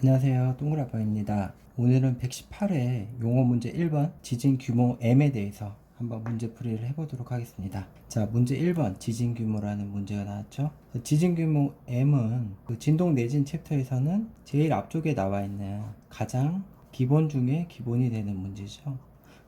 안녕하세요. 동그라빠입니다. 오늘은 118회 용어 문제 1번 지진 규모 M에 대해서 한번 문제풀이를 해보도록 하겠습니다. 자, 문제 1번 지진 규모라는 문제가 나왔죠. 지진 규모 M은 그 진동 내진 챕터에서는 제일 앞쪽에 나와 있는 가장 기본 중에 기본이 되는 문제죠.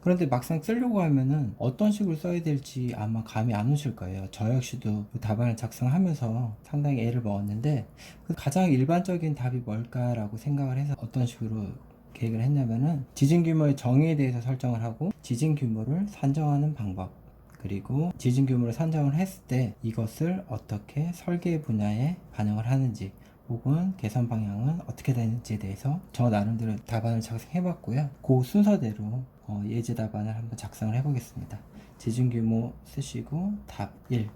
그런데 막상 쓰려고 하면은 어떤 식으로 써야 될지 아마 감이 안 오실 거예요. 저 역시도 답안을 작성하면서 상당히 애를 먹었는데 그 가장 일반적인 답이 뭘까라고 생각을 해서 어떤 식으로 계획을 했냐면은 지진 규모의 정의에 대해서 설정을 하고 지진 규모를 산정하는 방법, 그리고 지진 규모를 산정을 했을 때 이것을 어떻게 설계 분야에 반영을 하는지 혹은 개선 방향은 어떻게 되는지에 대해서 저 나름대로 답안을 작성해 봤고요. 그 순서대로 예제 답안을 한번 작성을 해 보겠습니다. 지진 규모 쓰시고 답 1.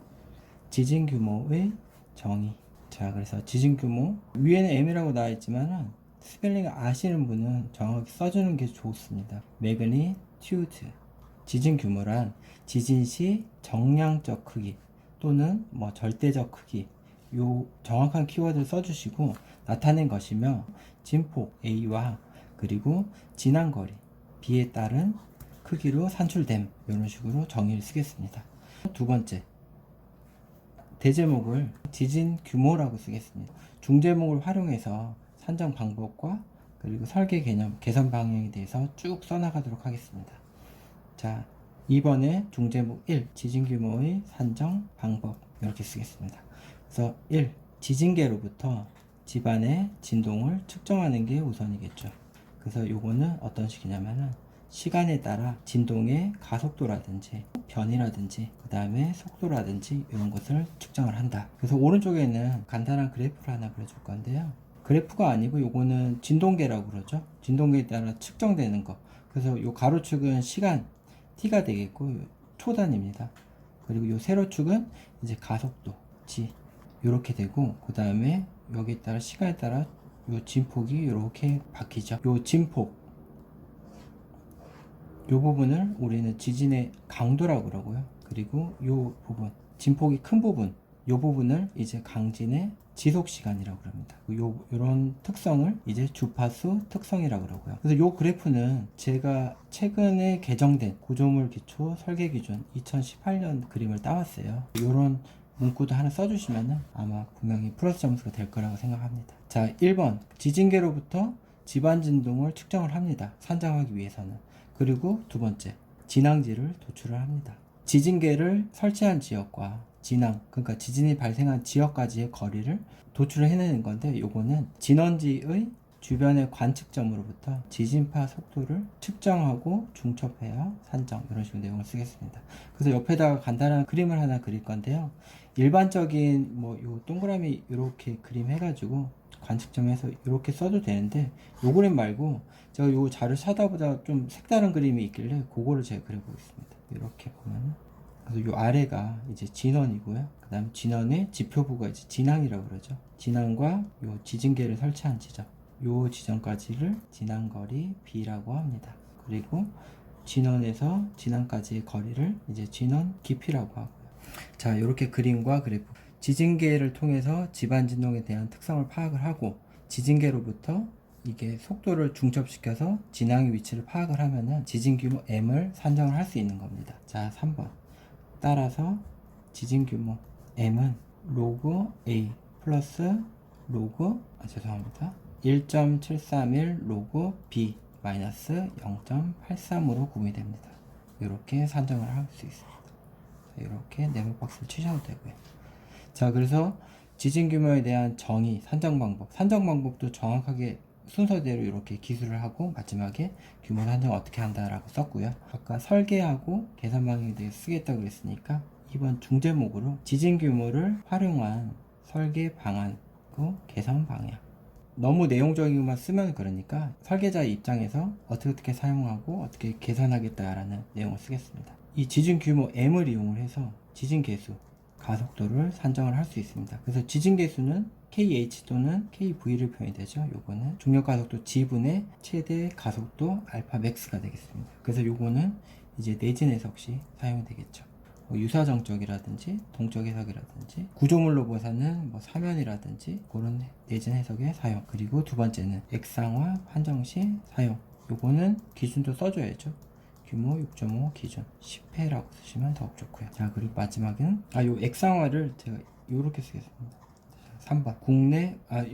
지진 규모의 정의. 자, 그래서 지진 규모 위에는 M이라고 나와 있지만은 스펠링 아시는 분은 정확히 써주는 게 좋습니다. 매그니튜드. 지진 규모란 지진 시 정량적 크기 또는 뭐 절대적 크기, 요 정확한 키워드를 써주시고 나타낸 것이며 진폭 A와 그리고 지난 거리 B에 따른 크기로 산출됨, 이런 식으로 정의를 쓰겠습니다. 두 번째, 대제목을 지진 규모라고 쓰겠습니다. 중제목을 활용해서 산정 방법과 그리고 설계 개념, 개선 방향에 대해서 쭉 써나가도록 하겠습니다. 자, 2번에 중제목 1, 지진 규모의 산정 방법, 이렇게 쓰겠습니다. 그래서 1, 지진계로부터 집안의 진동을 측정하는 게 우선이겠죠. 그래서 요거는 어떤 식이냐면은 시간에 따라 진동의 가속도라든지 변이라든지 그 다음에 속도라든지 이런 것을 측정을 한다. 그래서 오른쪽에는 간단한 그래프를 하나 그려줄 건데요. 그래프가 아니고 요거는 진동계라고 그러죠. 진동계에 따라 측정되는 거. 그래서 요 가로축은 시간 t가 되겠고 초단입니다. 그리고 요 세로축은 이제 가속도 g 이렇게 되고, 그 다음에 여기에 따라 시간에 따라 요 진폭이 이렇게 바뀌죠. 요 진폭 요 부분을 우리는 지진의 강도라고 그러고요. 그리고 요 부분 진폭이 큰 부분 요 부분을 이제 강진의 지속 시간이라고 합니다. 요런 특성을 이제 주파수 특성이라고 그러고요. 그래서 요 그래프는 제가 최근에 개정된 구조물 기초 설계 기준 2018년 그림을 따왔어요. 요런 문구도 하나 써주시면은 아마 분명히 플러스 점수가 될 거라고 생각합니다. 자, 1번 지진계로부터 집안 진동을 측정을 합니다. 산정하기 위해서는. 그리고 두 번째, 진앙지를 도출을 합니다. 지진계를 설치한 지역과 진앙, 그러니까 지진이 발생한 지역까지의 거리를 도출을 해내는 건데, 요거는 진원지의 주변의 관측점으로부터 지진파 속도를 측정하고 중첩해야 산정, 이런 식으로 내용을 쓰겠습니다. 그래서 옆에다가 간단한 그림을 하나 그릴 건데요. 일반적인 뭐 요 동그라미 이렇게 그림 해가지고 관측점에서 이렇게 써도 되는데, 요 그림 말고 제가 요 자료 찾아보다 좀 색다른 그림이 있길래 그거를 제가 그려보겠습니다. 이렇게 보면은, 그래서 요 아래가 이제 진원이고요. 그 다음 진원의 지표부가 이제 진앙이라고 그러죠. 진앙과 요 지진계를 설치한 지점, 요 지점까지를 진앙거리 B라고 합니다. 그리고 진원에서 진앙까지의 거리를 이제 진원 깊이라고 하고요. 자, 이렇게 그림과 그래프, 지진계를 통해서 집안 진동에 대한 특성을 파악을 하고 지진계로부터 이게 속도를 중첩시켜서 진앙의 위치를 파악을 하면은 지진 규모 M을 산정을 할 수 있는 겁니다. 자, 3번. 따라서 지진 규모 M은 로그 A 플러스 로그, 죄송합니다. 1.731 로그 B 마이너스 0.83으로 구분이 됩니다. 이렇게 산정을 할 수 있습니다. 이렇게 네모 박스를 치셔도 되고요. 자, 그래서 지진 규모에 대한 정의, 산정 방법도 정확하게 순서대로 이렇게 기술을 하고 마지막에 규모 산정 어떻게 한다라고 썼고요. 아까 설계하고 계산 방향에 대해 쓰겠다고 그랬으니까 이번 중제목으로 지진 규모를 활용한 설계 방안, 개선 방향. 너무 내용적인 것만 쓰면 그러니까 설계자의 입장에서 어떻게 사용하고 어떻게 계산하겠다라는 내용을 쓰겠습니다. 이 지진 규모 M을 이용을 해서 지진 개수, 가속도를 산정을 할 수 있습니다. 그래서 지진 개수는 KH 또는 KV를 표현이 되죠. 요거는 중력 가속도 G분의 최대 가속도 알파 맥스가 되겠습니다. 그래서 요거는 이제 내진 해석 시 사용이 되겠죠. 뭐 유사정적이라든지 동적 해석이라든지 구조물로 보사는 뭐 사면이라든지 그런 내진 해석의 사용. 그리고 두 번째는 액상화 판정 시 사용. 요거는 기준도 써줘야죠. 규모 6.5 기준 10회라고 쓰시면 더 좋고요. 자, 그리고 마지막은 요 액상화를 제가 요렇게 쓰겠습니다. 3번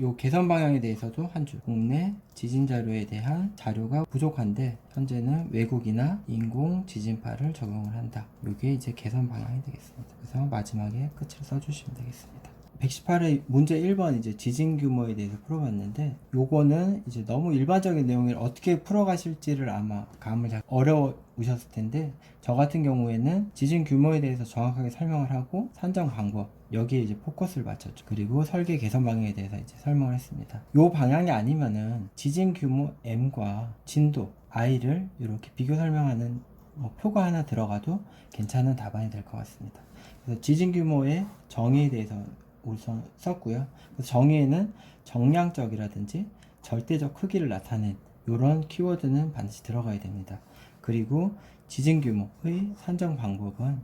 요 개선 방향에 대해서도 한 줄. 국내 지진 자료에 대한 자료가 부족한데 현재는 외국이나 인공 지진파를 적용을 한다. 요게 이제 개선 방향이 되겠습니다. 그래서 마지막에 끝을 써주시면 되겠습니다. 118회 문제 1번 이제 지진 규모에 대해서 풀어봤는데, 요거는 이제 너무 일반적인 내용을 어떻게 풀어가실지를 아마 감을 잘 어려우셨을 텐데, 저 같은 경우에는 지진 규모에 대해서 정확하게 설명을 하고 산정 방법, 여기에 이제 포커스를 맞췄죠. 그리고 설계 개선 방향에 대해서 이제 설명을 했습니다. 요 방향이 아니면은 지진 규모 M과 진도 I를 이렇게 비교 설명하는 뭐 표가 하나 들어가도 괜찮은 답안이 될 것 같습니다. 그래서 지진 규모의 정의에 대해서 우선 썼고요. 정의에는 정량적이라든지 절대적 크기를 나타낸 이런 키워드는 반드시 들어가야 됩니다. 그리고 지진 규모의 산정 방법은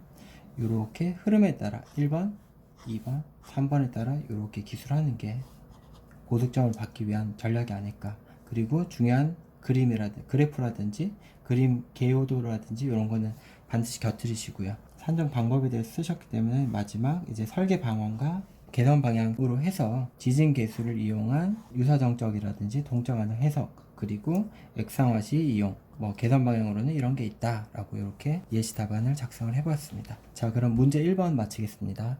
이렇게 흐름에 따라 1번, 2번, 3번에 따라 이렇게 기술하는 게 고득점을 받기 위한 전략이 아닐까. 그리고 중요한 그래프라든지 그림 개요도라든지 이런 거는 반드시 곁들이시고요. 산정 방법에 대해서 쓰셨기 때문에 마지막 이제 설계 방안과 개선 방향으로 해서 지진 계수를 이용한 유사정적이라든지 동적 안정 해석, 그리고 액상화 시 이용, 뭐 개선 방향으로는 이런 게 있다 라고 이렇게 예시 답안을 작성을 해보았습니다. 자, 그럼 문제 1번 마치겠습니다.